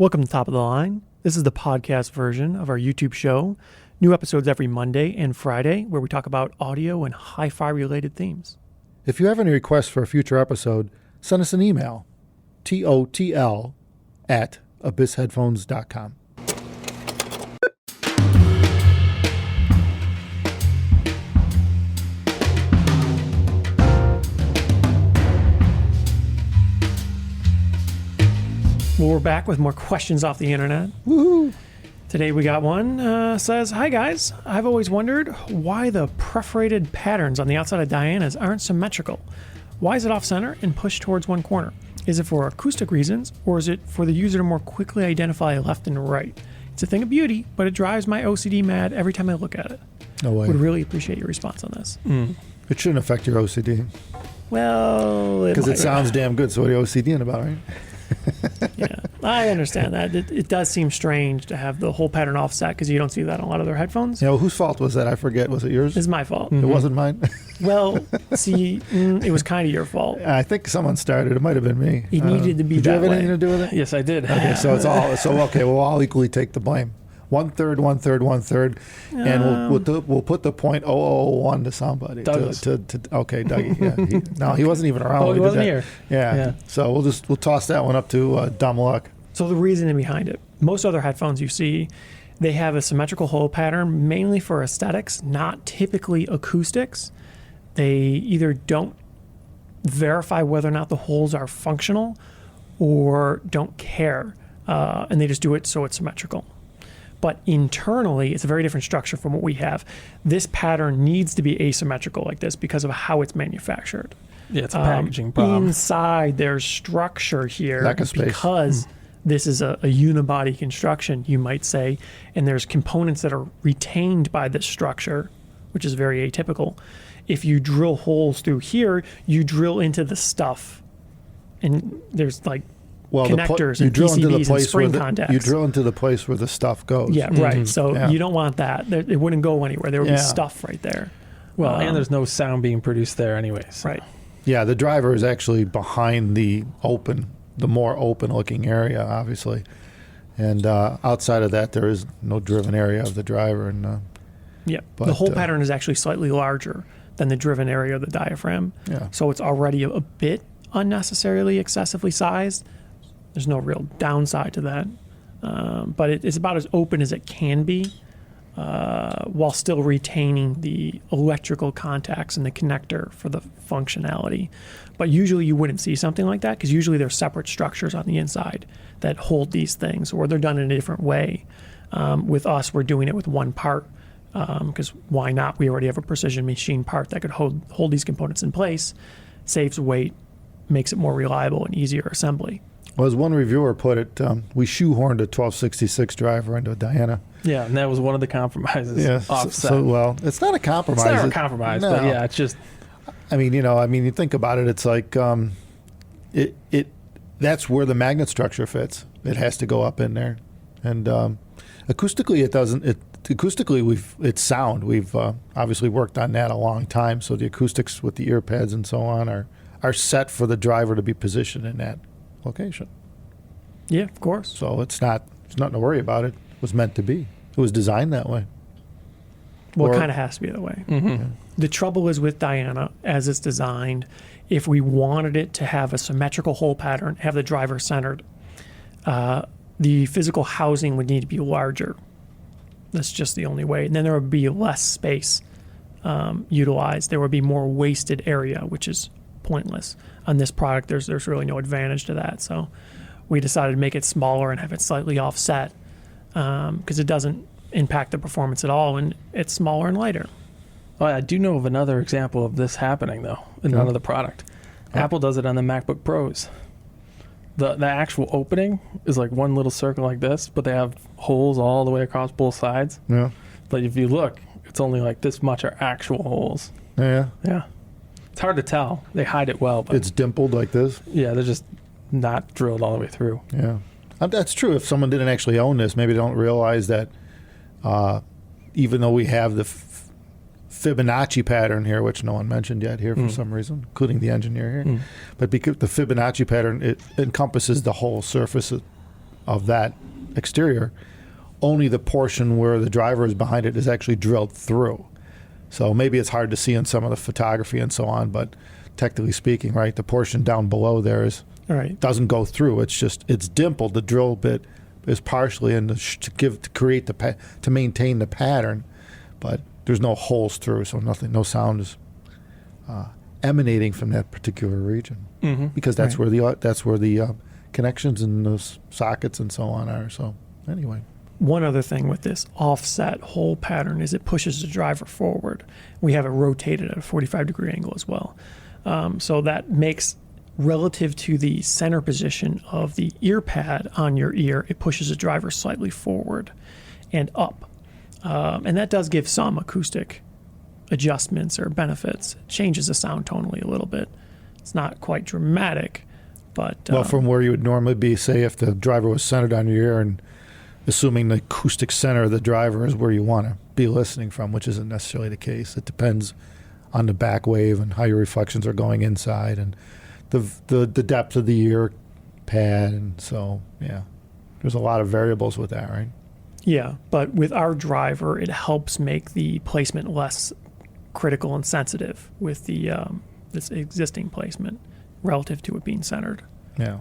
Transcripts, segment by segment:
Welcome to Top of the Line. This is the podcast version of our YouTube show. New episodes every Monday and Friday where we talk about audio and hi-fi related themes. If you have any requests for a future episode, send us an email, totl@abyssheadphones.com. Well, we're back with more questions off the internet. Woohoo! Today we got one, says, "Hi guys, I've always wondered why the perforated patterns on the outside of Diana's aren't symmetrical. Why is it off-center and pushed towards one corner? Is it for acoustic reasons, or is it for the user to more quickly identify left and right? It's a thing of beauty, but it drives my OCD mad every time I look at it." No way. Would really appreciate your response on this. It shouldn't affect your OCD. Well, Because it might. sounds damn good, so what are you OCDing about, right? Yeah, I understand that. It does seem strange to have the whole pattern offset because you don't see that on a lot of their headphones. You know, whose fault was that? I forget. Was it yours? It's my fault. It wasn't mine. Well, see, it was kind of your fault. I think someone started. It might have been me. It needed to be Did you that have anything way. to do with it? Yes, I did. Okay, so it's all okay. We'll all equally take the blame. 1/3, 1/3, 1/3, and we'll put the .0001 to somebody. Douglas. Okay, Dougie. Yeah, he wasn't even around. Oh, when he we did wasn't that. here. Yeah. So we'll toss that one up to dumb luck. So the reasoning behind it, most other headphones you see, they have a symmetrical hole pattern mainly for aesthetics, not typically acoustics. They either don't verify whether or not the holes are functional or don't care, and they just do it so it's symmetrical. But internally, it's a very different structure from what we have. This pattern needs to be asymmetrical like this because of how it's manufactured. Yeah, it's a packaging problem. Inside, there's structure here Lack of space. because this is a unibody construction, you might say, and there's components that are retained by this structure, which is very atypical. If you drill holes through here, you drill into the stuff, and there's like connectors and PCBs and spring contacts. You drill into the place where the stuff goes. Yeah, right. So Yeah. you don't want that. It wouldn't go anywhere. There would Yeah. be stuff right there. Well, and there's no sound being produced there anyways. Right. Yeah, the driver is actually behind the more open-looking area, obviously, and outside of that, there is no driven area of the driver. And Yeah. But, the whole pattern is actually slightly larger than the driven area of the diaphragm. Yeah. So it's already a bit unnecessarily excessively sized. There's no real downside to that. But it's about as open as it can be while still retaining the electrical contacts and the connector for the functionality. But usually you wouldn't see something like that because usually there's separate structures on the inside that hold these things, or they're done in a different way. With us, we're doing it with one part because why not? We already have a precision machine part that could hold these components in place, saves weight, makes it more reliable and easier assembly. well, as one reviewer put it, we shoehorned a 1266 driver into a Diana. Yeah, and that was one of the compromises. Yeah. Offset. Well, it's not a compromise. It's never a compromise, but no. yeah, it's just I mean, you think about it. It's like that's where the magnet structure fits. It has to go up in there, and acoustically, it doesn't. Acoustically, it's sound. We've obviously worked on that a long time. So the acoustics with the ear pads and so on are set for the driver to be positioned in that location. Yeah, of course. So it's nothing to worry about. It was meant to be. It was designed that way. Well, Or- it kind of has to be that way. The trouble is with Diana, as it's designed, if we wanted it to have a symmetrical hole pattern, have the driver centered, the physical housing would need to be larger. That's just the only way. And then there would be less space utilized. There would be more wasted area, which is pointless. On this product, there's really no advantage to that. So we decided to make it smaller and have it slightly offset because it doesn't impact the performance at all, and it's smaller and lighter. Well, I do know of another example of this happening, though, in another product. Apple does it on the MacBook Pros. The actual opening is like one little circle like this, but they have holes all the way across both sides. Yeah. But if you look, it's only like this much are actual holes. Yeah. Yeah. It's hard to tell. They hide it well, but It's dimpled like this. yeah, they're just not drilled all the way through. Yeah, that's true. If someone didn't actually own this, maybe they don't realize that even though we have the Fibonacci pattern here, which no one mentioned yet here for some reason, including the engineer here, but because the Fibonacci pattern, it encompasses the whole surface of that exterior, only the portion where the driver is behind it is actually drilled through. So maybe it's hard to see in some of the photography and so on, but technically speaking, right, the portion down below there All right. doesn't go through. It's dimpled. The drill bit is partially in to maintain the pattern, but there's no holes through, so no sound is emanating from that particular region, because that's Right. where the connections and those sockets and so on are. So anyway, One other thing with this offset hole pattern is it pushes the driver forward. We have it rotated at a 45-degree angle as well. So that makes, relative to the center position of the ear pad on your ear, it pushes the driver slightly forward and up. And that does give some acoustic adjustments or benefits. It changes the sound tonally a little bit. It's not quite dramatic, but... well, from where you would normally be, say if the driver was centered on your ear, and assuming the acoustic center of the driver is where you want to be listening from, which isn't necessarily the case. It depends on the back wave and how your reflections are going inside and the depth of the ear pad. And so, yeah, there's a lot of variables with that, right? Yeah, but with our driver, it helps make the placement less critical and sensitive with the this existing placement relative to it being centered. Yeah.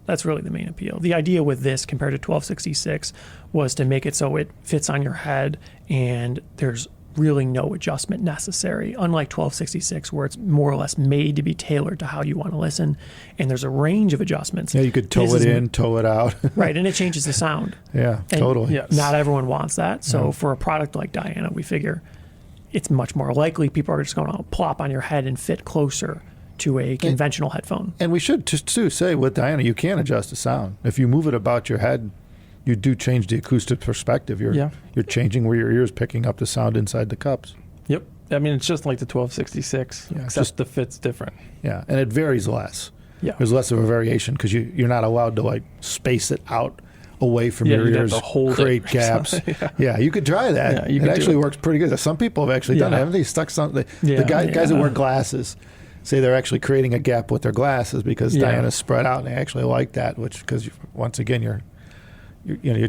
That's really the main appeal. The idea with this compared to 1266 was to make it so it fits on your head and there's really no adjustment necessary, unlike 1266 where it's more or less made to be tailored to how you want to listen, and there's a range of adjustments. Yeah, you could toe This it is- in, toe it out. Right, and it changes the sound. Yeah, And totally. yes. Not everyone wants that. So No. for a product like Diana, we figure it's much more likely people are just going to plop on your head and fit closer to a conventional headphone. And we should just too say with Diana, you can adjust the sound. If you move it about your head, you do change the acoustic perspective. You're changing where your ear is picking up the sound inside the cups. Yep. I mean, it's just like the 1266, Yeah, except just- the fit's different. Yeah, and it varies less. Yeah. There's less of a variation because you're not allowed to like space it out away from Yeah, your you'd have ears, to hold it create or gaps. something. Yeah, you could try that. Yeah, you it could do actually it. works pretty good. Some people have actually done it, Yeah. haven't they? Stuck something. Yeah. The guys that Yeah. wear glasses say they're actually creating a gap with their glasses because Yeah. Diana's spread out, and they actually like that. Which because once again you're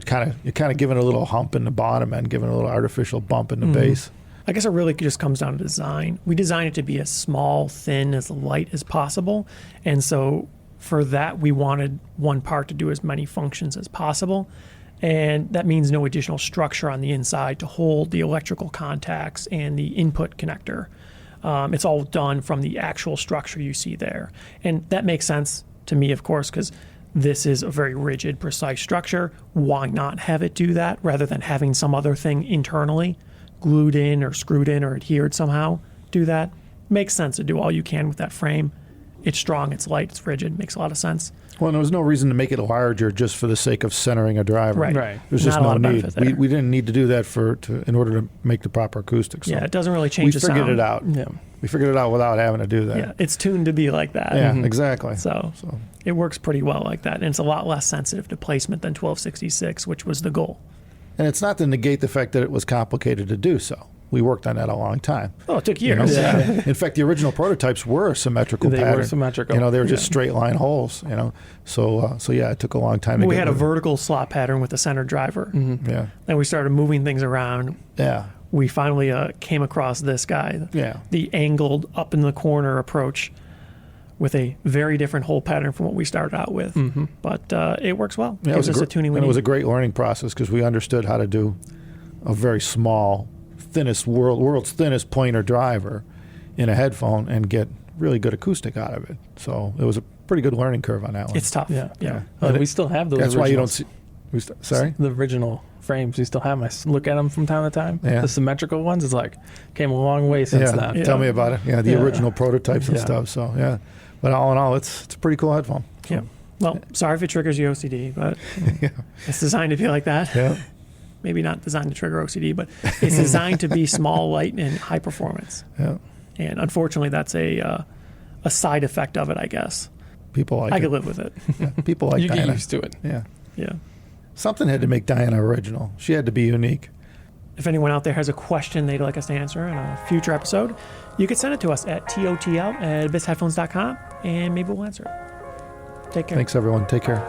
kind of giving a little hump in the bottom and giving a little artificial bump in the base. I guess it really just comes down to design. We designed it to be as small, thin, as light as possible. And so for that, we wanted one part to do as many functions as possible. And that means no additional structure on the inside to hold the electrical contacts and the input connector. It's all done from the actual structure you see there. And that makes sense to me, of course, because this is a very rigid, precise structure. Why not have it do that rather than having some other thing internally glued in or screwed in or adhered somehow do that? Makes sense to do all you can with that frame. It's strong, it's light, it's rigid, makes a lot of sense. Well, there was no reason to make it larger just for the sake of centering a driver. Right. Right. There's just Not a lot no of need. benefit there. We didn't need to do that in order to make the proper acoustics. So Yeah, it doesn't really we change the sound. figured it out. Yeah. We figured it out without having to do that. Yeah, it's tuned to be like that. Yeah, exactly. So it works pretty well like that. And it's a lot less sensitive to placement than 1266, which was the goal. And it's not to negate the fact that it was complicated to do so. We worked on that a long time. Oh, it took You know? years. Yeah. In fact, the original prototypes were a symmetrical They were pattern. symmetrical. You know, they were just Yeah. straight line holes. You know, so yeah, it took a long time to We get had a rid of- vertical slot pattern with the center driver. Yeah, Then we started moving things around. yeah, We finally came across this guy, yeah. the angled up in the corner approach with a very different hole pattern from what we started out with. But it works well. Yeah, Gives us the tuning we and it was need. a great learning process because we understood how to do a very small, world's thinnest pointer driver in a headphone and get really good acoustic out of it. So it was a pretty good learning curve on that one. It's tough. Yeah. Yeah. And We still have those. That's why you don't originals. see. Sorry. The original frames. We still have them. I look at them from time to time. Yeah. The symmetrical ones is like came a long way since Yeah. then. Tell me about it. Yeah, the Yeah. original prototypes and Yeah. stuff. So yeah, but all in all, it's a pretty cool headphone. So, Yeah. Well, sorry if it triggers your OCD, but yeah. it's designed to be like that. Yeah. Maybe not designed to trigger OCD, but it's designed to be small, light, and high performance. Yeah. And unfortunately, that's a side effect of it, I guess. People like I it. could live with it. Yeah. People like You get Diana. used to it. Yeah. Yeah. Something had to make Diana original. She had to be unique. If anyone out there has a question they'd like us to answer in a future episode, you could send it to us at totl@abyssheadphones.com, and maybe we'll answer it. Take care. Thanks, everyone. Take care.